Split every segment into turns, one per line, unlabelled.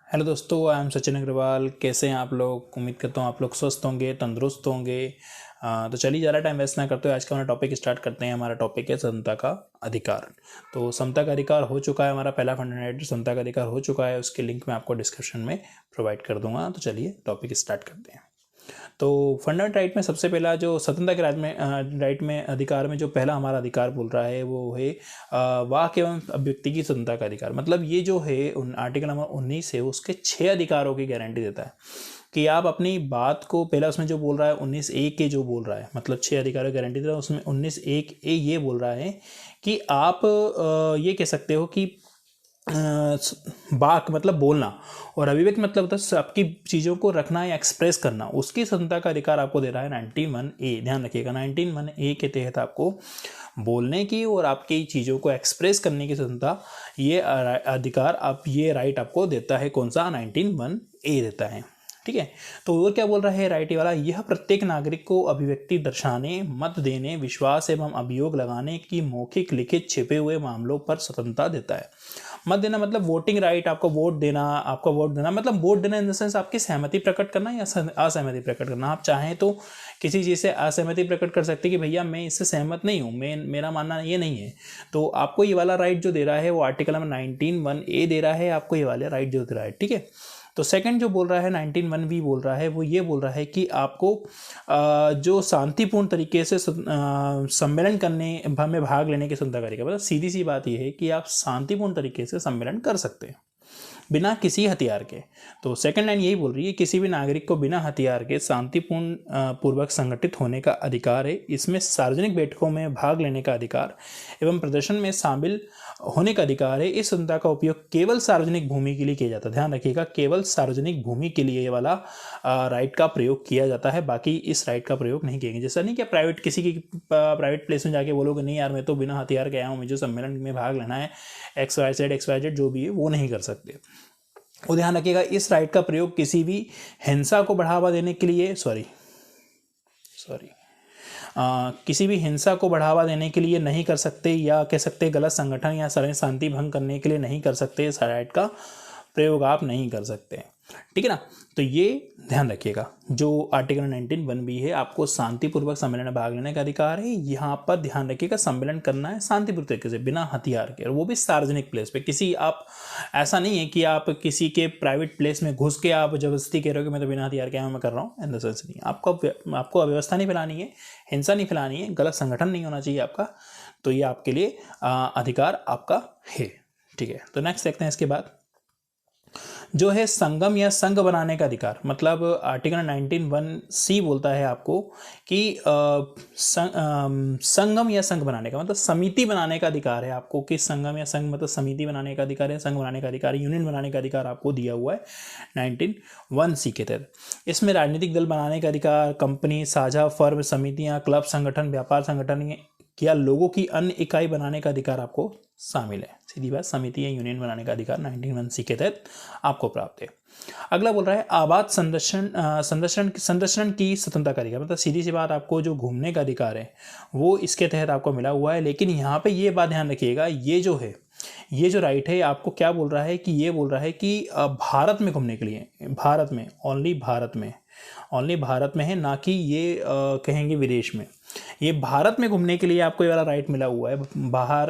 Hello दोस्तों, I am Sachin Agarwal. कैसे हैं आप लोग? उम्मीद करता हूँ आप लोग स्वस्थ होंगे, तंदुरुस्त होंगे। तो चलिए, ज़्यादा टाइम वेस्ट ना करते हुए आज का हमारा टॉपिक स्टार्ट करते हैं। हमारा टॉपिक है समता का अधिकार। तो समता का अधिकार हो चुका है, हमारा पहला फंडामेंटल समता का अधिकार हो चुका है। उसके लिंक मैं आपको डिस्क्रिप्शन में प्रोवाइड कर दूंगा। तो चलिए टॉपिक स्टार्ट करते हैं। तो फंडामेंटल राइट में सबसे पहला जो स्वतंत्रता के राइट में अधिकार में जो पहला हमारा अधिकार बोल रहा है वो है वाक एवं अभिव्यक्ति की स्वतंत्रता का अधिकार। मतलब ये जो है आर्टिकल नंबर 19 है, उसके 6 अधिकारों की गारंटी देता है कि आप अपनी बात को, पहला उसमें जो बोल रहा है 19A के जो बोल रहा है, मतलब 6 अधिकारों की गारंटी दे रहा है। उसमें 19A ये बोल रहा है कि आप ये कह सकते हो कि बाक मतलब बोलना, और अभिव्यक्त मतलब होता है आपकी चीज़ों को रखना या एक्सप्रेस करना, उसकी स्वतंत्रता का अधिकार आपको दे रहा है 19(1)A। ध्यान रखिएगा, 19(1)A के तहत आपको बोलने की और आपकी चीज़ों को एक्सप्रेस करने की स्वतंत्रता, ये अधिकार आप, ये राइट आपको देता है। कौन सा? 19(1)A देता है। ठीक है। तो वो क्या बोल रहा है राइट वाला? यह प्रत्येक नागरिक को अभिव्यक्ति दर्शाने, मत देने, विश्वास एवं अभियोग लगाने की मौखिक, लिखित, छिपे हुए मामलों पर स्वतंत्रता देता है। मत देना मतलब वोटिंग राइट, आपको वोट देना, आपका वोट देना मतलब वोट देना इन द सेंस आपकी सहमति प्रकट करना या असहमति प्रकट करना। आप चाहें तो किसी चीज़ से असहमति प्रकट कर सकते कि भैया मैं इससे सहमत नहीं हूँ, मेरा मानना ये नहीं है। तो आपको ये वाला राइट जो दे रहा है वो आर्टिकल नंबर 19(1)A दे रहा है, आपको ये वाला राइट जो दे रहा है। ठीक है। तो सेकंड जो बोल रहा है 19(1)B बोल रहा है, वो ये बोल रहा है कि आपको जो शांतिपूर्ण तरीके से सम्मेलन करने में भाग लेने की स्वतंत्रता करेगा। मतलब सीधी सी बात ये है कि आप शांतिपूर्ण तरीके से सम्मेलन कर सकते हैं बिना किसी हथियार के। तो सेकंड लाइन यही बोल रही है, किसी भी नागरिक को बिना हथियार के शांतिपूर्ण पूर्वक संगठित होने का अधिकार है। इसमें सार्वजनिक बैठकों में भाग लेने का अधिकार एवं प्रदर्शन में शामिल होने का अधिकार है। इस स्वतंत्रता का उपयोग केवल सार्वजनिक भूमि के लिए किया जाता है। ध्यान रखिएगा, केवल सार्वजनिक भूमि के लिए ये वाला राइट का प्रयोग किया जाता है, बाकी इस राइट का प्रयोग नहीं किया। जैसा नहीं कि प्राइवेट किसी की प्राइवेट प्लेस में जाके बोलोगे नहीं यार मैं तो बिना हथियार के आया हूँ, मुझे सम्मेलन में भाग लेना है, XYZ जो भी है, वो नहीं कर सकते। और ध्यान रखिएगा, इस राइट का प्रयोग किसी भी हिंसा को बढ़ावा देने के लिए किसी भी हिंसा को बढ़ावा देने के लिए नहीं कर सकते, या कह सकते गलत संगठन या शांति भंग करने के लिए नहीं कर सकते। इस राइट का प्रयोग आप नहीं कर सकते। ठीक है ना। तो ये ध्यान रखिएगा, जो आर्टिकल 19(1)B है, आपको शांतिपूर्वक सम्मेलन में भाग लेने का अधिकार है। यहाँ पर ध्यान रखिएगा, सम्मेलन करना है शांतिपूर्ण तरीके से बिना हथियार के, और वो भी सार्वजनिक प्लेस पे। किसी आप ऐसा नहीं है कि आप किसी के प्राइवेट प्लेस में घुस के आप जबरदस्ती कह रहे हो कि मैं तो बिना हथियार के मैं कर रहा हूँ। इन द सेंस नहीं, आपको अव्यवस्था नहीं फैलानी है, हिंसा नहीं फैलानी है, गलत संगठन नहीं होना चाहिए आपका। तो ये आपके लिए अधिकार आपका है। ठीक है। तो नेक्स्ट देखते हैं इसके बाद जो है संगम या संघ बनाने का अधिकार। मतलब आर्टिकल 19(1)C बोलता है आपको कि संगम या संघ बनाने का मतलब समिति बनाने का अधिकार है आपको। कि संगम या संघ मतलब समिति बनाने का अधिकार है, संघ बनाने का अधिकार, यूनियन बनाने का अधिकार आपको दिया हुआ है 19(1)C के तहत। इसमें राजनीतिक दल बनाने का अधिकार, कंपनी, साझा फर्म, समितियां, क्लब, संगठन, व्यापार संगठन या लोगों की अन्य इकाई बनाने का अधिकार आपको शामिल है। सीधी बात, समिति या यूनियन बनाने का अधिकार 19(1)C के तहत आपको प्राप्त है। अगला बोल रहा है आबाद संरक्षण की स्वतंत्रता का अधिकार। मतलब सीधी सी बात, आपको जो घूमने का अधिकार है वो इसके तहत आपको मिला हुआ है। लेकिन यहाँ पे ये बात ध्यान रखिएगा, ये जो राइट है आपको क्या बोल रहा है कि ये बोल रहा है कि भारत में घूमने के लिए, भारत में, ओनली भारत में है, ना कि ये कहेंगे विदेश में। ये भारत में घूमने के लिए आपको ये वाला राइट मिला हुआ है, बाहर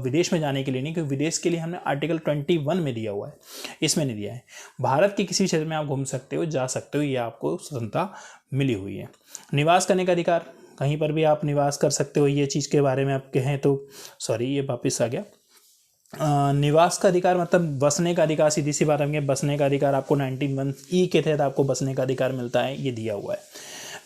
विदेश में जाने के लिए नहीं, क्योंकि विदेश के लिए हमने आर्टिकल 21 में दिया हुआ है, इसमें नहीं दिया है। भारत के किसी क्षेत्र में आप घूम सकते हो, जा सकते हो, ये आपको स्वतंत्रता मिली हुई है। निवास करने का अधिकार, कहीं पर भी आप निवास कर सकते हो। ये चीज़ के बारे में आप कहें तो ये वापस आ गया। निवास का अधिकार मतलब बसने का अधिकार, सीधी सी बात है, बसने का अधिकार आपको 19(1)E के तहत आपको बसने का अधिकार मिलता है, ये दिया हुआ है।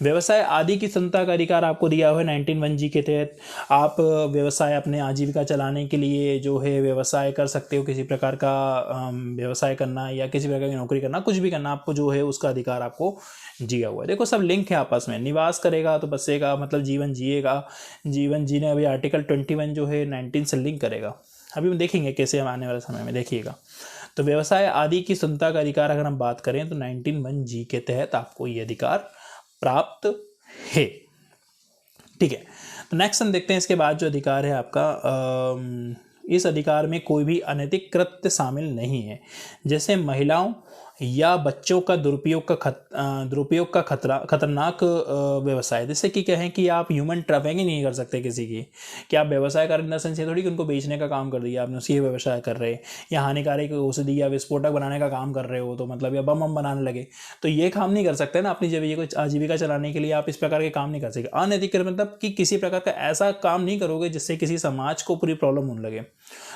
व्यवसाय आदि की स्वतंत्रता का अधिकार आपको दिया हुआ है 19(1)G के तहत। आप व्यवसाय अपने आजीविका चलाने के लिए जो है व्यवसाय कर सकते हो, किसी प्रकार का व्यवसाय करना या किसी प्रकार की नौकरी करना, कुछ भी करना, आपको जो है उसका अधिकार आपको दिया हुआ है। देखो सब लिंक है आपस में, निवास करेगा तो बसेगा, मतलब जीवन जिएगा, जीवन जीने अभी आर्टिकल 21 जो है 19 से लिंक करेगा। अभी हम देखेंगे कैसे हम आने वाले समय में, देखिएगा। तो व्यवसाय आदि की स्वतंत्रता का अधिकार अगर हम बात करें तो 19(1)G के तहत आपको ये अधिकार प्राप्त है। ठीक है। तो नेक्स्ट हम देखते हैं इसके बाद जो अधिकार है आपका इस अधिकार में कोई भी अनैतिक कृत्य शामिल नहीं है, जैसे महिलाओं या बच्चों का दुरुपयोग का खतरनाक व्यवसाय। जैसे कि कहें कि आप ह्यूमन ट्रैफिकिंग नहीं कर सकते किसी की, कि आप व्यवसाय कर इन द सेंस ये थोड़ी कि उनको बेचने का काम कर दिया आपने, उसी व्यवसाय कर रहे, या हानिकारक औषधि या विस्फोटक बनाने का काम कर रहे हो तो मतलब, या बम बनाने लगे, तो ये काम नहीं कर सकते ना। अपनी आजीविका चलाने के लिए आप इस प्रकार के काम नहीं कर सकते। अनैतिक मतलब कि किसी प्रकार का ऐसा काम नहीं करोगे जिससे किसी समाज को पूरी प्रॉब्लम होने लगे,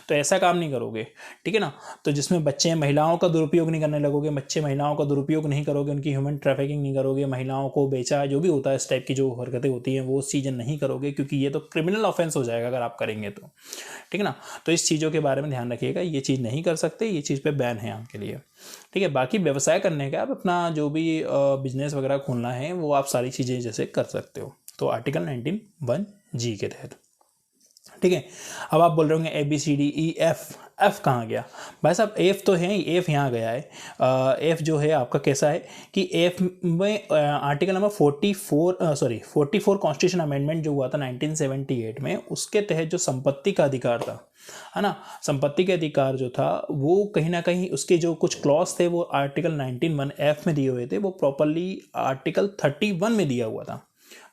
तो ऐसा काम नहीं करोगे, ठीक है ना। तो जिसमें बच्चे महिलाओं का दुरुपयोग नहीं करने लगोगे, बच्चे महिलाओं का दुरुपयोग नहीं करोगे, उनकी ह्यूमन ट्रैफिकिंग नहीं करोगे, महिलाओं को बेचा, जो भी होता है इस टाइप की जो हरकतें होती हैं वो चीज़ें नहीं करोगे, क्योंकि ये तो क्रिमिनल ऑफेंस हो जाएगा अगर आप करेंगे तो, ठीक है ना। तो इस चीज़ों के बारे में ध्यान रखिएगा, ये चीज़ नहीं कर सकते, ये चीज़ पे बैन है आपके लिए, ठीक है। बाकी व्यवसाय करने का आप अपना जो भी बिजनेस वगैरह खोलना है वो आप सारी चीज़ें जैसे कर सकते हो, तो आर्टिकल 19(1)(g) के तहत, ठीक है। अब आप बोल रहे होंगे ABCDEF, एफ कहाँ गया भाई साहब? एफ तो है ही, एफ यहाँ गया है। एफ जो है आपका कैसा है कि एफ में आर्टिकल नंबर 44 कॉन्स्टिट्यूशन अमेंडमेंट जो हुआ था 1978 में, उसके तहत जो संपत्ति का अधिकार था, है ना, संपत्ति के अधिकार जो था वो कहीं ना कहीं उसके जो कुछ क्लॉज थे वो आर्टिकल 19(1)(f) में दिए हुए थे, वो प्रॉपरली आर्टिकल 31 में दिया हुआ था,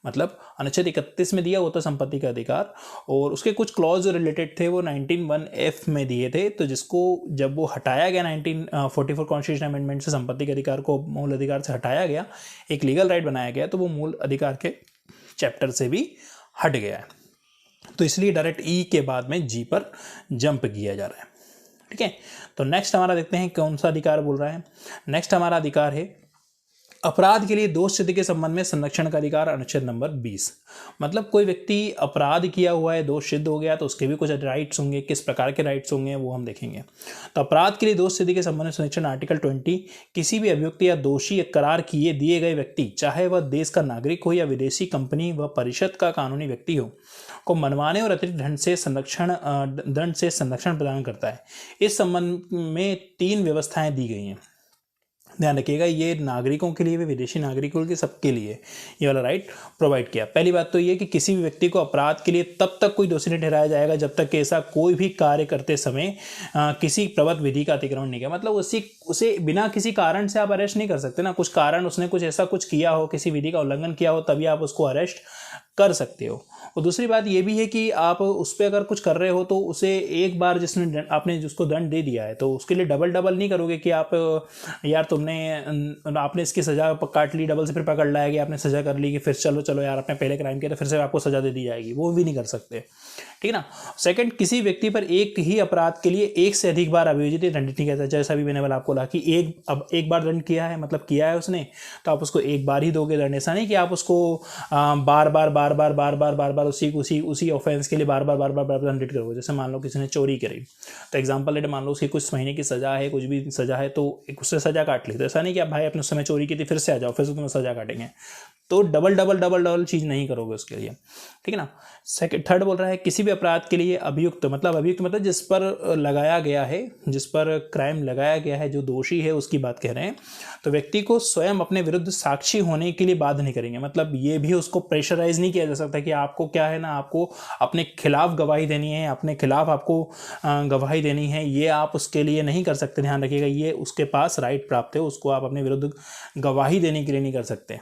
मतलब अनुच्छेद 31 में दिया होता संपत्ति का अधिकार, और उसके कुछ क्लॉज जो रिलेटेड थे वो 19(1)(f) में दिए थे। तो जिसको जब वो हटाया गया 1944 कॉन्स्टिट्यूशन अमेंडमेंट से, संपत्ति के अधिकार को मूल अधिकार से हटाया गया, एक लीगल राइट बनाया गया, तो वो मूल अधिकार के चैप्टर से भी हट गया है, तो इसलिए डायरेक्ट ई के बाद में जी पर जंप किया जा रहा है, ठीक है। तो नेक्स्ट हमारा देखते हैं कौन सा अधिकार बोल रहा है। नेक्स्ट हमारा अधिकार है अपराध के लिए दोष सिद्धि के संबंध में संरक्षण का अधिकार, अनुच्छेद नंबर 20। मतलब कोई व्यक्ति अपराध किया हुआ है, दोष सिद्ध हो गया, तो उसके भी कुछ राइट्स होंगे, किस प्रकार के राइट्स होंगे वो हम देखेंगे। तो अपराध के लिए दोष सिद्धि के संबंध में संरक्षण आर्टिकल 20, किसी भी अभियुक्त या दोषी करार किए दिए गए व्यक्ति, चाहे वह देश का नागरिक हो या विदेशी कंपनी व परिषद का कानूनी व्यक्ति हो, को मनमाने और अतिरिक्त दंड से संरक्षण प्रदान करता है। इस संबंध में 3 व्यवस्थाएं दी गई हैं, ध्यान रखिएगा, ये नागरिकों के लिए भी, विदेशी नागरिकों के सबके लिए ये वाला राइट प्रोवाइड किया। पहली बात तो ये कि किसी भी व्यक्ति को अपराध के लिए तब तक कोई दोषी नहीं ठहराया जाएगा जब तक कि ऐसा कोई भी कार्य करते समय किसी प्रबंध विधि का अतिक्रमण नहीं किया। मतलब उसे बिना किसी कारण से आप अरेस्ट नहीं कर सकते ना, कुछ कारण उसने कुछ ऐसा कुछ किया हो, किसी विधि का उल्लंघन किया हो, तभी आप उसको अरेस्ट कर सकते हो। और दूसरी बात ये भी है कि आप उस पर अगर कुछ कर रहे हो तो उसे एक बार आपने जिसको दंड दे दिया है तो उसके लिए डबल नहीं करोगे कि आप यार आपने इसकी सजा काट ली, डबल से फिर पकड़ लाया कि आपने सजा कर ली कि फिर चलो यार आपने पहले क्राइम किया तो फिर से आपको सजा दे दी जाएगी, वो भी नहीं कर सकते, ठीक है ना। सेकंड, किसी व्यक्ति पर एक ही अपराध के लिए एक से अधिक बार अभियोजित दंडित नहीं किया, जैसा भी मैंने आपको कहा कि एक बार दंड किया है, मतलब किया है उसने, तो आप उसको एक बार ही दोगे दंड। ऐसा नहीं कि आप उसको बार बार उसी ऑफेंस के लिए बार बार दंडित करोगे। जैसे मान लो किसी ने चोरी करी, तो एग्जाम्पल लेट, मान लो उसकी कुछ महीने की सजा है, कुछ भी सजा है, तो एक उससे सजा काट ली, तो ऐसा नहीं कि आप भाई अपने समय चोरी की थी फिर से आ जाओ, फिर से तुम्हें सजा काटेंगे, तो डबल चीज नहीं करोगे उसके लिए, ठीक है ना। थर्ड बोल रहा है किसी भी अपराध के लिए अभियुक्त मतलब जिस पर लगाया गया है, जिस पर क्राइम लगाया गया है, जो दोषी है उसकी बात कह रहे हैं, तो व्यक्ति को स्वयं अपने विरुद्ध साक्षी होने के लिए बाध्य नहीं करेंगे। मतलब ये भी उसको प्रेशराइज नहीं किया जा सकता कि आपको क्या है ना, आपको अपने खिलाफ गवाही देनी है, अपने खिलाफ आपको गवाही देनी है, ये आप उसके लिए नहीं कर सकते। ध्यान रखिएगा, ये उसके पास राइट प्राप्त है, उसको आप अपने विरुद्ध गवाही देने के लिए नहीं कर सकते,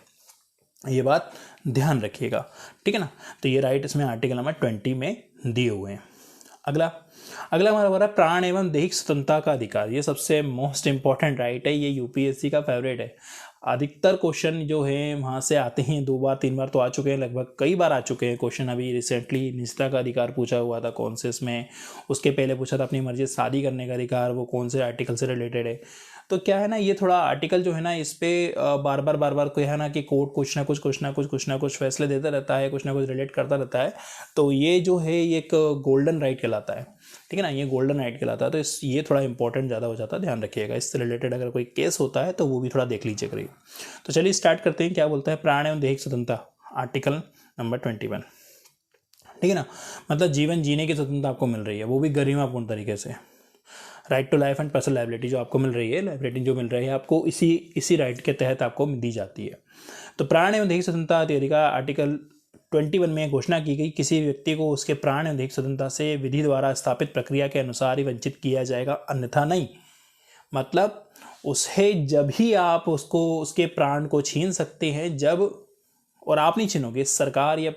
ये बात ध्यान रखिएगा, ठीक है ना। तो ये राइट इसमें आर्टिकल नंबर 20 में दिए हुए हैं। अगला हमारा हो रहा है प्राण एवं दैहिक स्वतंत्रता का अधिकार। ये सबसे मोस्ट इंपॉर्टेंट राइट है, ये यूपीएससी का फेवरेट है। अधिकतर क्वेश्चन जो है वहाँ से आते हैं, 2 बार 3 बार तो आ चुके हैं, लगभग कई बार आ चुके हैं क्वेश्चन। अभी रिसेंटली निजता का अधिकार पूछा हुआ था, कौन से इसमें, उसके पहले पूछा था अपनी मर्जी से शादी करने का अधिकार, वो कौन से आर्टिकल से रिलेटेड है। तो क्या है ना, ये थोड़ा आर्टिकल जो है ना, इस पे बार बार कोई है ना कि कोर्ट कुछ ना कुछ फैसले देता रहता है, कुछ ना कुछ रिलेट करता रहता है। तो ये जो है ये एक गोल्डन राइट कहलाता है, ठीक है ना, ये गोल्डन राइट कहलाता है। तो ये थोड़ा इंपॉर्टेंट ज़्यादा हो जाता है, ध्यान रखिएगा। इससे रिलेटेड अगर कोई केस होता है तो वो भी थोड़ा देख लीजिए करिए। तो चलिए स्टार्ट करते हैं। क्या बोलता है प्राण एवं दैहिक स्वतंत्रता, आर्टिकल नंबर 21, ठीक है ना। मतलब जीवन जीने की स्वतंत्रता आपको मिल रही है, वो भी गरिमापूर्ण तरीके से। Right to life and personal liability जो आपको मिल रही है, लाइबिलिटी जो मिल रही है आपको इसी राइट के तहत आपको दी जाती है। तो प्राण एवं दैहिक स्वतंत्रता अधिकार आर्टिकल 21 में घोषणा की गई, किसी व्यक्ति को उसके प्राण या दैहिक स्वतंत्रता से विधि द्वारा स्थापित प्रक्रिया के अनुसार ही वंचित किया जाएगा, अन्यथा नहीं। मतलब उसे जब ही आप उसको उसके प्राण को छीन सकते हैं जब, और आप नहीं छीनोगे, सरकार या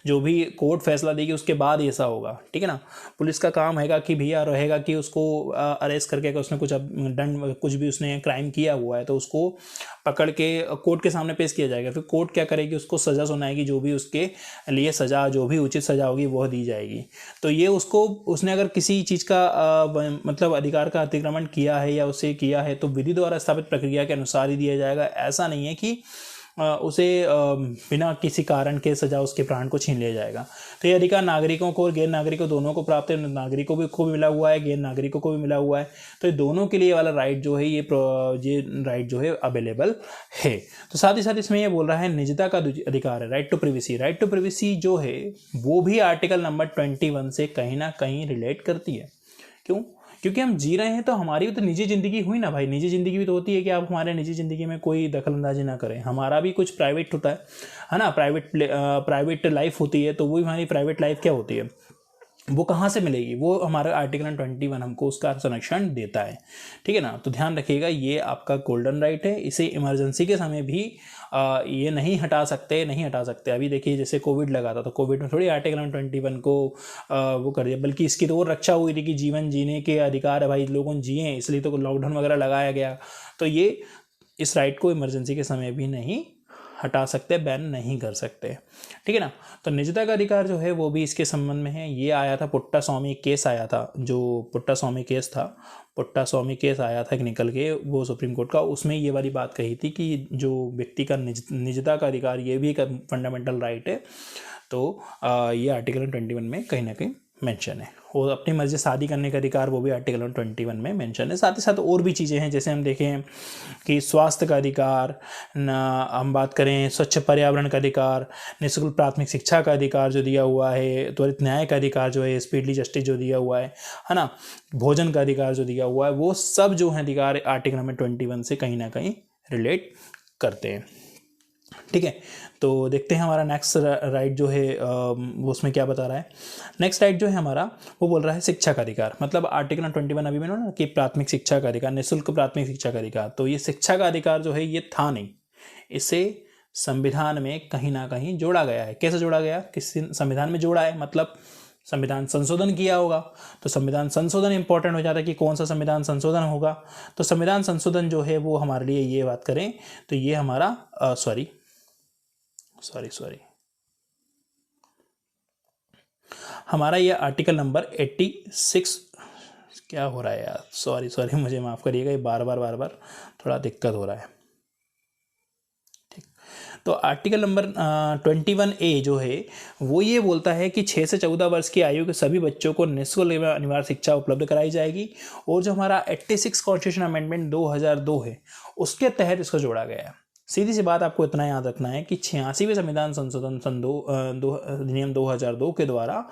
जो भी कोर्ट फैसला देगी उसके बाद ऐसा होगा, ठीक है ना। पुलिस का काम हैगा कि भैया रहेगा कि उसको अरेस्ट करके, अगर उसने कुछ दंड कुछ भी उसने क्राइम किया हुआ है तो उसको पकड़ के कोर्ट के सामने पेश किया जाएगा, फिर कोर्ट क्या करेगी, उसको सज़ा सुनाएगी, जो भी उसके लिए सज़ा, जो भी उचित सज़ा होगी वह दी जाएगी। तो ये उसको, उसने अगर किसी चीज़ का मतलब अधिकार का अतिक्रमण किया है या उसे किया है तो विधि द्वारा स्थापित प्रक्रिया के अनुसार ही दिया जाएगा। ऐसा नहीं है कि उसे बिना किसी कारण के सजा उसके प्राण को छीन लिया जाएगा। तो ये अधिकार नागरिकों को और गैर नागरिकों दोनों को प्राप्त है, नागरिकों को भी मिला हुआ है, गैर नागरिकों को भी मिला हुआ है। तो ये दोनों के लिए वाला राइट जो है ये राइट जो है अवेलेबल है। तो साथ ही साथ इसमें ये बोल रहा है निजता का अधिकार है, right to privacy. Right to privacy जो है वो भी आर्टिकल नंबर 21 से कहीं ना कहीं रिलेट करती है। क्यों? क्योंकि हम जी रहे हैं तो हमारी भी तो निजी ज़िंदगी हुई ना भाई। निजी ज़िंदगी भी तो होती है कि आप हमारे निजी ज़िंदगी में कोई दखल अंदाजी ना करें, हमारा भी कुछ प्राइवेट होता है ना। प्राइवेट लाइफ होती है, तो वो हमारी प्राइवेट लाइफ क्या होती है, वो कहाँ से मिलेगी, वो हमारा आर्टिकल 21 हमको उसका संरक्षण देता है, ठीक है ना। तो ध्यान रखिएगा, ये आपका गोल्डन राइट है, इसे इमरजेंसी के समय भी ये नहीं हटा सकते। अभी देखिए जैसे कोविड लगा था तो कोविड में थोड़ी आर्टिकल 21 को वो कर दिया, बल्कि इसकी तो और रक्षा हुई थी कि जीवन जीने के अधिकार है भाई, लोगों जिए, इसलिए तो लॉकडाउन वगैरह लगाया गया। तो ये इस राइट को इमरजेंसी के समय भी नहीं हटा सकते, बैन नहीं कर सकते, ठीक है ना। तो निजता का अधिकार जो है वो भी इसके संबंध में है। ये आया था पुट्टा स्वामी केस आया था, जो पुट्टा स्वामी केस आया था निकल के वो सुप्रीम कोर्ट का, उसमें ये वाली बात कही थी कि जो व्यक्ति का निजता का अधिकार ये भी एक फंडामेंटल राइट है। तो ये आर्टिकल 21 में कहीं ना कहीं मेंशन है। और अपनी मर्जी शादी करने का अधिकार वो भी आर्टिकल 21 में मेंशन है। साथ ही साथ और भी चीज़ें हैं, जैसे हम देखें कि स्वास्थ्य का अधिकार, हम बात करें स्वच्छ पर्यावरण का अधिकार, निःशुल्क प्राथमिक शिक्षा का अधिकार जो दिया हुआ है, त्वरित न्याय का अधिकार जो है, स्पीडली जस्टिस जो दिया हुआ है ना, भोजन का अधिकार जो दिया हुआ है, वो सब जो है अधिकार आर्टिकल नंबर 21 से कहीं ना कहीं रिलेट करते हैं, ठीक है। तो देखते हैं हमारा नेक्स्ट राइट जो है वो उसमें क्या बता रहा है। नेक्स्ट राइट जो है हमारा वो बोल रहा है शिक्षा का अधिकार। मतलब आर्टिकल 21 अभी मैंने ना कि प्राथमिक शिक्षा का अधिकार, निःशुल्क प्राथमिक शिक्षा का अधिकार। तो ये शिक्षा का अधिकार जो है ये था नहीं, इसे संविधान में कहीं ना कहीं जोड़ा गया है। कैसे जोड़ा गया, किसी संविधान में जोड़ा है, मतलब संविधान संशोधन किया होगा। तो संविधान संशोधन इंपॉर्टेंट हो जाता है कि कौन सा संविधान संशोधन होगा। तो संविधान संशोधन जो है वो हमारे लिए, ये बात करें तो ये हमारा सॉरी हमारा ये आर्टिकल नंबर 86, क्या हो रहा है यार, सॉरी मुझे माफ़ करिएगा, ये बार बार थोड़ा दिक्कत हो रहा है, ठीक। तो आर्टिकल नंबर 21A जो है वो ये बोलता है कि 6 से 14 वर्ष की आयु के सभी बच्चों को निःशुल्क अनिवार्य शिक्षा उपलब्ध कराई जाएगी। और जो हमारा 86 कॉन्स्टिट्यूशन अमेंडमेंट 2002 है उसके तहत इसको जोड़ा गया है। सीधी सी बात आपको इतना याद रखना है कि 86वें संविधान संशोधन अधिनियम 2002 के द्वारा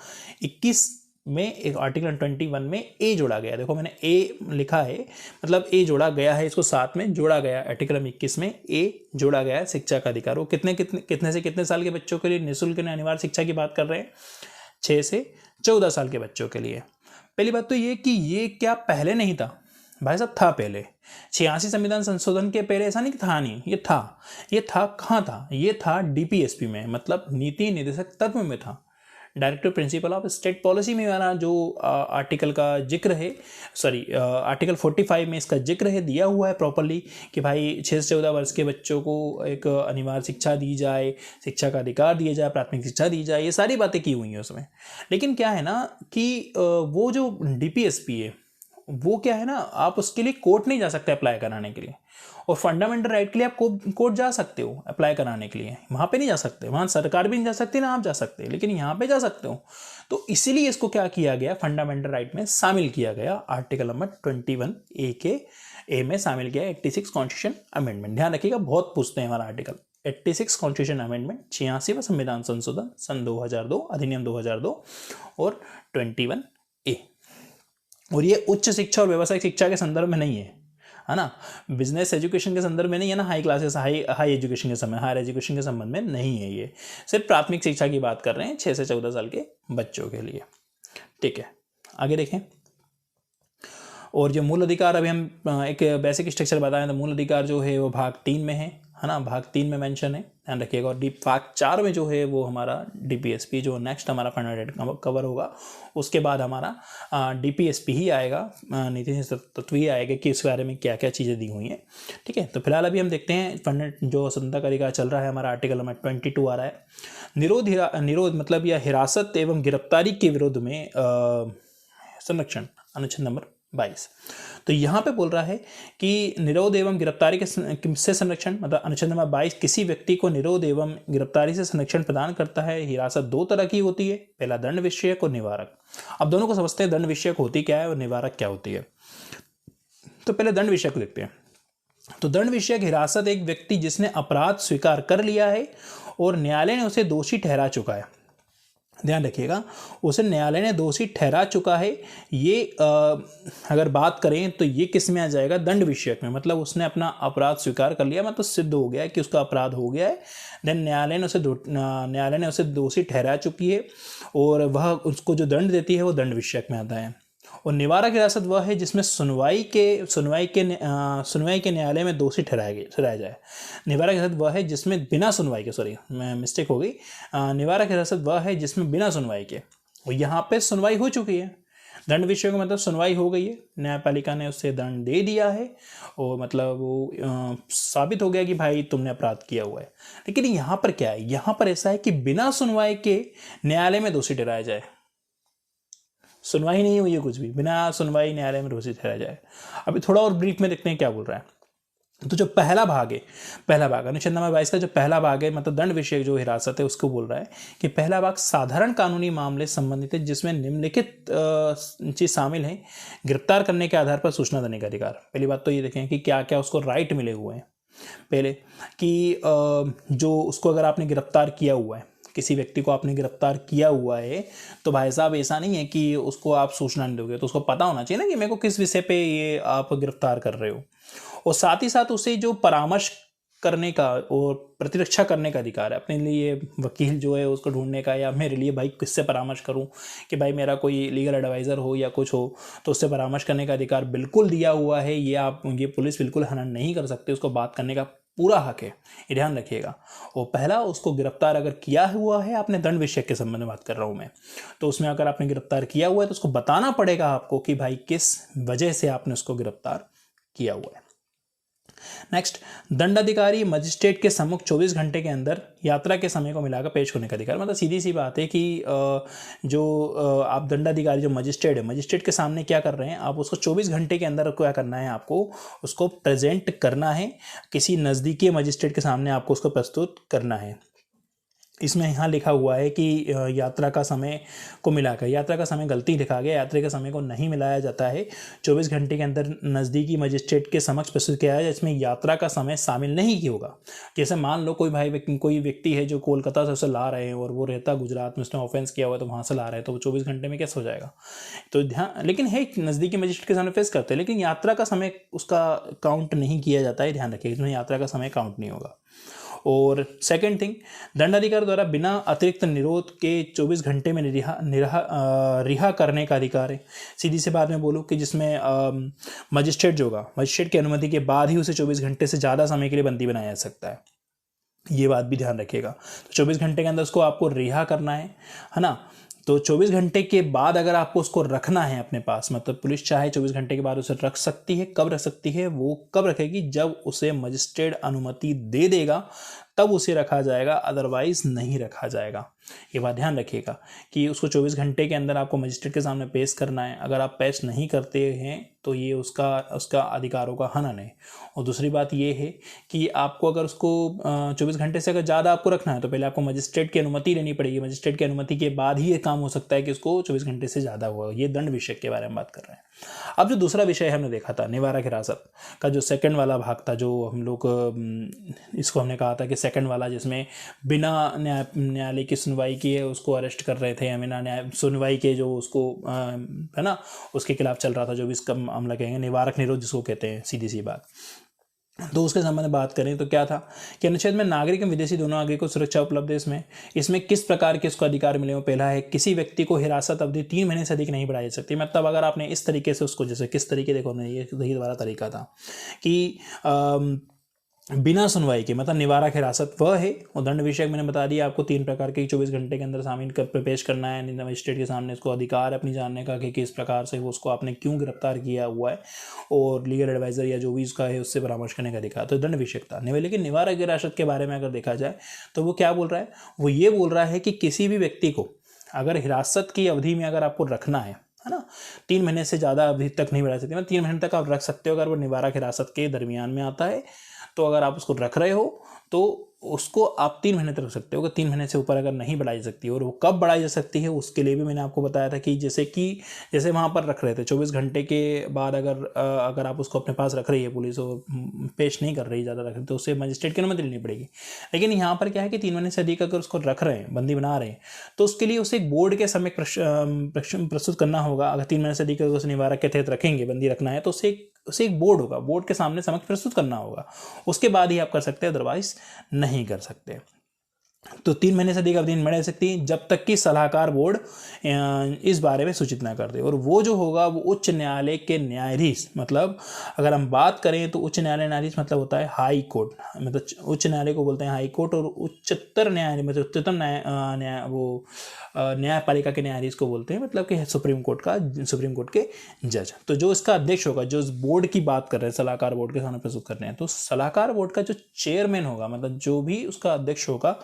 21 में एक आर्टिकल 21 में ए जोड़ा गया। देखो मैंने ए लिखा है, मतलब ए जोड़ा गया है, इसको साथ में जोड़ा गया। आर्टिकल 21 में ए जोड़ा गया है शिक्षा का अधिकार। वो कितने से कितने साल के बच्चों के लिए निःशुल्क अनिवार्य शिक्षा की बात कर रहे हैं, 6 से 14 साल के बच्चों के लिए। पहली बात तो ये कि ये क्या पहले नहीं था भाई साहब, था पहले। 86 संविधान संशोधन के पहले ऐसा नहीं था, नहीं, ये था कहाँ था, ये था डीपीएसपी में, मतलब नीति निर्देशक तत्व में था, directive principle of state policy में वाला जो आर्टिकल का जिक्र है, आर्टिकल 45 में इसका जिक्र है, दिया हुआ है प्रॉपरली कि भाई 6 से 14 वर्ष के बच्चों को एक अनिवार्य शिक्षा दी जाए, शिक्षा का अधिकार दिया जाए, प्राथमिक शिक्षा दी जाए, ये सारी बातें की हुई हैं उसमें। लेकिन क्या है ना कि वो जो डीपीएसपी है वो क्या है ना, आप उसके लिए कोर्ट नहीं जा सकते अप्लाई कराने के लिए। और फंडामेंटल राइट के लिए आप कोर्ट जा सकते हो अप्लाई कराने के लिए, वहाँ पे नहीं जा सकते, वहाँ सरकार भी नहीं जा सकती ना आप जा सकते, लेकिन यहाँ पे जा सकते हो। तो इसीलिए इसको क्या किया गया, फंडामेंटल राइट में शामिल किया गया, आर्टिकल नंबर 21A के ए में शामिल किया 86 कॉन्स्टिट्यूशन अमेंडमेंट। ध्यान रखिएगा, बहुत पूछते हैं हमारा आर्टिकल 86 कॉन्स्टिट्यूशन अमेंडमेंट, 86वां संविधान संशोधन सन 2002 अधिनियम 2002 और 21A। और ये उच्च शिक्षा और व्यावसायिक शिक्षा के संदर्भ में नहीं है, है ना। बिजनेस एजुकेशन के संदर्भ में नहीं है ना, हाई क्लासेस हाई एजुकेशन के समय हायर एजुकेशन के संबंध में नहीं है, ये सिर्फ प्राथमिक शिक्षा की बात कर रहे हैं 6 से 14 साल के बच्चों के लिए। ठीक है, आगे देखें। और जो मूल अधिकार, अभी हम एक बेसिक स्ट्रक्चर बताएं तो मूल अधिकार जो है वो भाग 3 में है ना, भाग 3 में मेंशन है, ध्यान रखिएगा। और भाग 4 में जो है वो हमारा डीपीएसपी जो नेक्स्ट हमारा फंडामेंटल कवर होगा, उसके बाद हमारा डीपीएसपी ही आएगा, नीति तत्व ही आएगा कि उसके बारे में क्या क्या चीज़ें दी हुई हैं। ठीक है, तो फिलहाल अभी हम देखते हैं जो स्वतंत्रता का अधिकार चल रहा है हमारा, आर्टिकल नंबर 22 आ रहा है। निरोध मतलब या हिरासत एवं गिरफ्तारी के विरोध में संरक्षण, अनुच्छेद नंबर 22। तो यहाँ पे बोल रहा है कि निरोध एवं गिरफ्तारी के से संरक्षण, मतलब अनुच्छेद नंबर 22 किसी व्यक्ति को निरोध एवं गिरफ्तारी से संरक्षण प्रदान करता है। हिरासत 2 तरह की होती है, पहला दंड विषयक और निवारक। अब दोनों को समझते हैं, दंड विषयक होती क्या है और निवारक क्या होती है। तो पहले दंड विषयक देखते हैं। तो दंड विषयक हिरासत एक व्यक्ति जिसने अपराध स्वीकार कर लिया है और न्यायालय ने उसे दोषी ठहरा चुका है, ध्यान रखिएगा, उसे न्यायालय ने दोषी ठहरा चुका है। ये अगर बात करें तो ये किस में आ जाएगा, दंड विषयक में। मतलब उसने अपना अपराध स्वीकार कर लिया, मतलब सिद्ध हो गया है कि उसका अपराध हो गया है, देन न्यायालय ने उसे दोषी ठहरा चुकी है और वह उसको जो दंड देती है वो दंड विषयक में आता है। और निवारक हिरासत वह है जिसमें सुनवाई के न्यायालय में दोषी ठहराया जाए। निवारक हिरासत वह है जिसमें बिना सुनवाई के, सॉरी मैं मिस्टेक हो गई, निवारक हिरासत वह है जिसमें बिना सुनवाई के, और यहाँ पे सुनवाई हो चुकी है। दंड विषय का मतलब सुनवाई हो गई है, न्यायपालिका ने उससे दंड दे दिया है और मतलब वो साबित हो गया कि भाई तुमने अपराध किया हुआ है। लेकिन यहाँ पर क्या है, यहाँ पर ऐसा है कि बिना सुनवाई के न्यायालय में दोषी ठहराया जाए। सुनवाई नहीं हुई है कुछ भी, बिना सुनवाई न्यायालय में दोषी ठहराया जाए। अभी थोड़ा और ब्रीफ में देखते हैं क्या बोल रहा है। तो जो पहला भाग अनुच्छेद नंबर 22 का जो पहला भाग है, मतलब दंड विषयक जो हिरासत है, उसको बोल रहा है कि पहला भाग साधारण कानूनी मामले संबंधित है जिसमें निम्नलिखित चीज शामिल है। गिरफ्तार करने के आधार पर सूचना देने का अधिकार। पहली बात तो ये देखें कि क्या क्या उसको राइट मिले हुए हैं। पहले कि जो उसको अगर आपने गिरफ्तार किया हुआ है, किसी व्यक्ति को आपने गिरफ्तार किया हुआ है, तो भाई साहब ऐसा नहीं है कि उसको आप सूचना नहीं दोगे, तो उसको पता होना चाहिए ना कि मेरे को किस विषय पे ये आप गिरफ्तार कर रहे हो। और साथ ही साथ उसे जो परामर्श करने का और प्रतिरक्षा करने का अधिकार है, अपने लिए वकील जो है उसको ढूंढने का, या मेरे लिए भाई किससे परामर्श करूं कि भाई मेरा कोई लीगल एडवाइज़र हो या कुछ हो, तो उससे परामर्श करने का अधिकार बिल्कुल दिया हुआ है। ये पुलिस बिल्कुल हनन नहीं कर सकते, उसको बात करने का पूरा हक है, ये ध्यान रखिएगा। और पहला, उसको गिरफ्तार अगर किया हुआ है आपने, दंड विषय के संबंध में बात कर रहा हूँ मैं, तो उसमें अगर आपने गिरफ्तार किया हुआ है तो उसको बताना पड़ेगा आपको कि भाई किस वजह से आपने उसको गिरफ्तार किया हुआ है। नेक्स्ट, दंडाधिकारी मजिस्ट्रेट के सम्मुख 24 घंटे के अंदर यात्रा के समय को मिलाकर पेश होने का अधिकार। मतलब सीधी सी बात है कि जो आप दंडाधिकारी जो मजिस्ट्रेट है, मजिस्ट्रेट के सामने क्या कर रहे हैं आप, उसको 24 घंटे के अंदर क्या करना है, आपको उसको प्रेजेंट करना है, किसी नज़दीकी मजिस्ट्रेट के सामने आपको उसको प्रस्तुत करना है। इसमें यहाँ लिखा हुआ है कि यात्रा का समय को मिलाकर, यात्रा का समय गलती लिखा गया, यात्रा के समय को नहीं मिलाया जाता है। 24 घंटे के अंदर नज़दीकी मजिस्ट्रेट के समक्ष प्रस्तुत किया है, इसमें यात्रा का समय शामिल नहीं होगा। जैसे मान लो कोई व्यक्ति है जो कोलकाता से उसे ला रहे हैं और वो रहता गुजरात में, उसने ऑफेंस किया हुआ तो वहाँ से ला रहे हैं, तो वो 24 घंटे में कैसे हो जाएगा। तो ध्यान, लेकिन है नज़दीकी मजिस्ट्रेट के सामने फेस करते हैं, लेकिन यात्रा का समय उसका काउंट नहीं किया जाता है, ध्यान रखिए, इसमें यात्रा का समय काउंट नहीं होगा। और सेकंड थिंग, दंडाधिकारी द्वारा बिना अतिरिक्त निरोध के 24 घंटे में रिहा करने का अधिकार है। सीधी सी बात में बोलूँ कि जिसमें मजिस्ट्रेट जो होगा, मजिस्ट्रेट की अनुमति के बाद ही उसे 24 घंटे से ज़्यादा समय के लिए बंदी बनाया जा सकता है, ये बात भी ध्यान रखिएगा। तो 24 घंटे के अंदर उसको आपको रिहा करना है ना। तो 24 घंटे के बाद अगर आपको उसको रखना है अपने पास, मतलब पुलिस चाहे 24 घंटे के बाद उसे रख सकती है। कब रख सकती है, वो कब रखेगी, जब उसे मजिस्ट्रेट अनुमति दे देगा तब उसे रखा जाएगा, अदरवाइज नहीं रखा जाएगा। ये बात ध्यान रखिएगा कि उसको 24 घंटे के अंदर आपको मजिस्ट्रेट के सामने पेश करना है। अगर आप पेश नहीं करते हैं तो ये उसका अधिकारों का हनन है। और दूसरी बात ये है कि आपको अगर उसको 24 घंटे से अगर ज़्यादा आपको रखना है तो पहले आपको मजिस्ट्रेट की अनुमति लेनी पड़ेगी। मजिस्ट्रेट की अनुमति के बाद ही ये काम हो सकता है कि उसको 24 घंटे से ज़्यादा हुआ। ये दंड विषय के बारे में बात कर रहे हैं। अब जो दूसरा विषय हमने देखा था, निवारक हिरासत का जो सेकंड वाला भाग था, जो हम लोग इसको हमने कहा था कि सेकंड वाला, जिसमें बिना न्यायालय की सुनवाई किए उसको अरेस्ट कर रहे थे, या बिना सुनवाई के जो उसको है ना उसके खिलाफ चल रहा था, जो भी इसका मामला कहेंगे, निवारक निरोध जिसको कहते हैं, सीधी सी बात। तो उसके संबंध में बात करें तो क्या था कि अनुच्छेद में नागरिक एवं विदेशी दोनों नागरिक को सुरक्षा उपलब्ध है। इसमें किस प्रकार के उसको अधिकार मिले हो? पहला है, किसी व्यक्ति को हिरासत अवधि 3 महीने से अधिक नहीं बढ़ाई जा सकती। मतलब अगर आपने इस तरीके से उसको, जैसे किस तरीके, देखो नहीं, ये दोबारा तरीका था कि बिना सुनवाई के, मतलब निवारक हिरासत वह है, और दंड विषयक मैंने बता दिया आपको 3 प्रकार के 24 घंटे के अंदर सामील कर पेश करना है मजिस्ट्रेट के सामने। उसको अधिकार है अपनी जानने का कि किस प्रकार से वो उसको आपने क्यों गिरफ्तार किया हुआ है, और लीगल एडवाइजर या जो भी उसका है उससे परामर्श करने का अधिकार, तो दंड विषयक था। लेकिन निवारक हिरासत के बारे में अगर देखा जाए तो वो क्या बोल रहा है? वो ये बोल रहा है कि किसी भी व्यक्ति को अगर हिरासत की अवधि में अगर आपको रखना है ना, 3 महीने से ज़्यादा अवधि तक नहीं बढ़ा सकते, मतलब 3 महीने तक आप रख सकते हो अगर वो निवारक हिरासत के दरमियान में आता है। तो अगर आप उसको रख रहे हो तो उसको आप 3 महीने तक रख सकते हो। अगर 3 महीने से ऊपर अगर नहीं बढ़ाई जा सकती, और वो कब बढ़ाई जा सकती है उसके लिए भी मैंने आपको बताया था कि जैसे वहाँ पर रख रहे थे 24 घंटे के बाद अगर आप उसको अपने पास रख रही है पुलिस और पेश नहीं कर रही ज़्यादा रख रही, तो उसे मजिस्ट्रेट की अनुमति लेनी पड़ेगी। लेकिन यहाँ पर क्या है कि 3 महीने से अधिक अगर उसको रख रहे हैं, बंदी बना रहे हैं, तो उसके लिए उसे एक बोर्ड के समय प्रस्तुत करना होगा। अगर 3 महीने से अधिक अगर उसे निवारक के तहत रखेंगे, बंदी रखना है, तो उसे एक बोर्ड होगा, बोर्ड के सामने समक्ष प्रस्तुत करना होगा। उसके बाद ही आप कर सकते हैं, अदरवाइज नहीं कर सकते। तो 3 महीने से अधिक अवधि नहीं बढ़ा सकती जब तक कि सलाहकार बोर्ड इस बारे में सूचित ना कर दे। और वो जो होगा वो उच्च न्यायालय के न्यायाधीश, मतलब अगर हम बात करें तो उच्च न्यायालय न्यायाधीश मतलब होता है हाई कोर्ट, मतलब उच्च न्यायालय को बोलते हैं हाई कोर्ट, और उच्चतर न्यायालय मतलब उच्चतम न्यायपालिका के न्यायाधीश को बोलते हैं, मतलब कि सुप्रीम कोर्ट के जज। तो जो इसका अध्यक्ष होगा, जो इस बोर्ड की बात कर रहे हैं, सलाहकार बोर्ड के सामने प्रस्तुत कर रहे हैं, तो सलाहकार बोर्ड का जो चेयरमैन होगा, मतलब जो भी उसका अध्यक्ष होगा,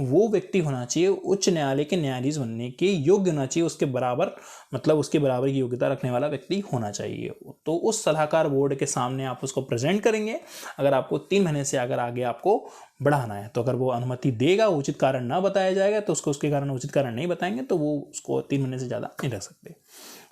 वो व्यक्ति होना चाहिए उच्च न्यायालय के न्यायाधीश बनने के योग्य होना चाहिए, उसके बराबर, मतलब उसके बराबर की योग्यता रखने वाला व्यक्ति होना चाहिए। तो उस सलाहकार बोर्ड के सामने आप उसको प्रेजेंट करेंगे। अगर आपको 3 महीने से अगर आगे आपको बढ़ाना है, तो अगर वो अनुमति देगा, उचित कारण ना बताया जाएगा तो उसको उसके कारण उचित कारण नहीं बताएंगे तो वो उसको 3 महीने से ज़्यादा नहीं रख सकते।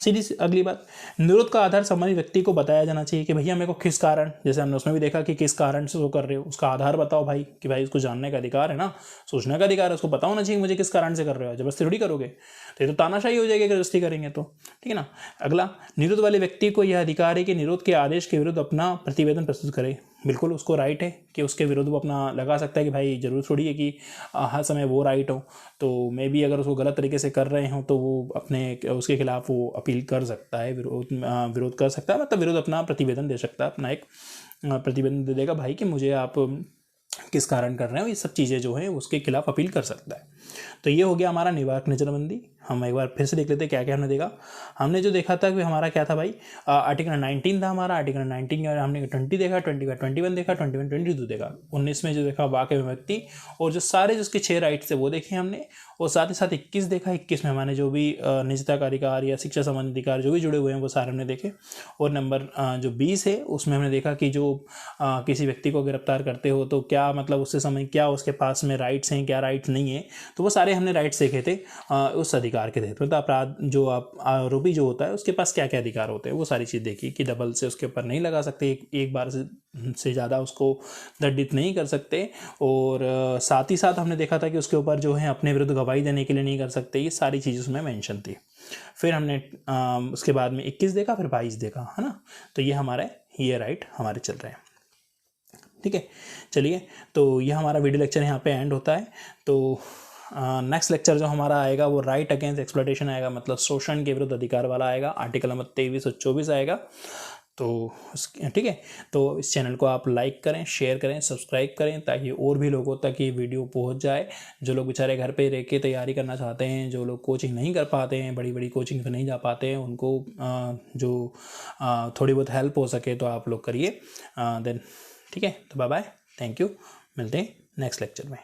सीधी अगली बात, निरोध का आधार संबंधित व्यक्ति को बताया जाना चाहिए कि भैया मेरे को किस कारण, जैसे हमने उसमें भी देखा कि किस कारण से वो कर रहे हो, उसका आधार बताओ भाई, कि भाई उसको जानने का अधिकार है ना, सोचने का अधिकार है, उसको पता होना चाहिए मुझे किस कारण से कर रहे हो। जबरदस्ती थोड़ी करोगे तो ये तो तानाशाही हो जाएगी अगर जबरदस्ती करेंगे तो, ठीक है ना। अगला, निरोध वाले व्यक्ति को यह अधिकार है कि निरोध के आदेश के विरुद्ध अपना प्रतिवेदन प्रस्तुत करे। बिल्कुल उसको राइट है कि उसके विरुद्ध वो अपना लगा सकता है कि भाई जरूर थोड़ी है कि हर समय वो राइट हो, तो मे भी अगर उसको गलत तरीके से कर रहे हो तो वो अपने उसके खिलाफ वो अपील कर सकता है, विरोध कर सकता है, मतलब विरोध अपना प्रतिवेदन दे सकता है, अपना एक प्रतिवेदन दे देगा भाई कि मुझे आप किस कारण कर रहे हो, ये सब चीज़ें जो हैं उसके खिलाफ अपील कर सकता है। तो ये हो गया हमारा निवारक नजरबंदी। हम एक बार फिर से देख लेते हैं क्या क्या हमने देखा। हमने जो देखा था कि हमारा क्या था भाई, आर्टिकल 19 था हमारा। आर्टिकल 19 के हमने 20 देखा, 20 का 21 देखा, 21 22 देखा, 19 में जो देखा वाक़ व्यक्ति, और जो सारे जिसके 6 राइट्स थे वो देखे हमने, और साथ ही साथ 21 देखा। 21 में हमारे जो भी निजता का अधिकार या शिक्षा संबंधी अधिकार जो भी जुड़े हुए हैं वो सारे हमने देखे। और नंबर जो 20 है उसमें हमने देखा कि जो किसी व्यक्ति को गिरफ्तार करते हो तो क्या मतलब उससे समय क्या उसके पास में राइट्स हैं, क्या राइट्स नहीं है, तो वो सारे हमने राइट्स देखे थे उस अधिकार के तहत। मतलब अपराध जो आरोपी जो होता है उसके पास क्या क्या अधिकार होते हैं वो सारी चीज़ देखी कि डबल से उसके ऊपर नहीं लगा सकते, एक बार से ज़्यादा उसको दंडित नहीं कर सकते, और साथ ही साथ हमने देखा था कि उसके ऊपर जो है अपने विरुद्ध गवाही देने के लिए नहीं कर सकते। ये सारी चीज़ें उसमें मेंशन थी। फिर हमने उसके बाद में 21 देखा, फिर 22 देखा, है ना। तो ये हमारे ये राइट हमारे चल रहे हैं, ठीक है। चलिए, तो ये हमारा वीडियो लेक्चर यहाँ पे एंड होता है। तो नेक्स्ट लेक्चर जो हमारा आएगा वो राइट अगेंस्ट एक्सप्लॉयटेशन आएगा, मतलब शोषण के विरुद्ध अधिकार वाला आएगा, आर्टिकल नंबर 23 और 24 आएगा। तो ठीक है, तो इस चैनल को आप लाइक करें, शेयर करें, सब्सक्राइब करें, ताकि और भी लोगों तक ये वीडियो पहुंच जाए। जो लोग बेचारे घर पे रह के तैयारी करना चाहते हैं, जो लोग कोचिंग नहीं कर पाते हैं, बड़ी बड़ी कोचिंग पे नहीं जा पाते हैं, उनको जो थोड़ी बहुत हेल्प हो सके तो आप लोग करिए। देन ठीक है, तो बाय बाय, थैंक यू, मिलते हैं नेक्स्ट लेक्चर में।